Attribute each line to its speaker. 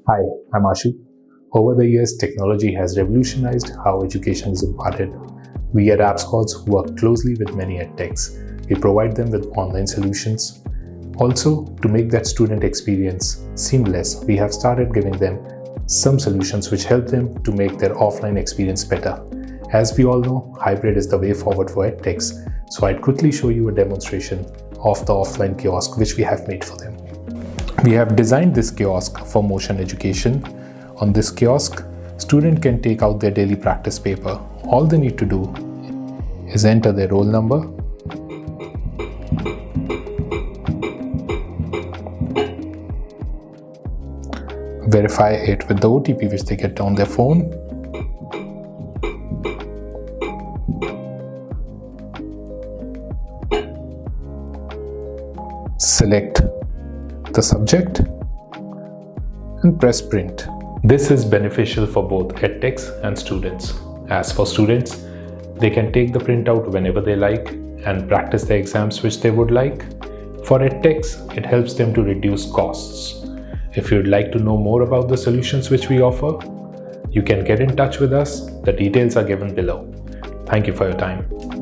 Speaker 1: Hi, I'm Ashu. Over the years, technology has revolutionized how education is imparted. We at AppSquads work closely with many edtechs. We provide them with online solutions. Also, to make that student experience seamless, we have started giving them some solutions which help them to make their offline experience better. As we all know, hybrid is the way forward for edtechs. So I'd quickly show you a demonstration of the offline kiosk which we have made for them. We have designed this kiosk for motion education. On this kiosk, student can take out their daily practice paper. All they need to do is enter their roll number, verify it with the OTP which they get on their phone, select the subject and press print. This is beneficial for both edtechs and students. As for students, they can take the printout whenever they like and practice the exams which they would like. For edtechs, it helps them to reduce costs. If you'd like to know more about the solutions which we offer, you can get in touch with us. The details are given below. Thank you for your time.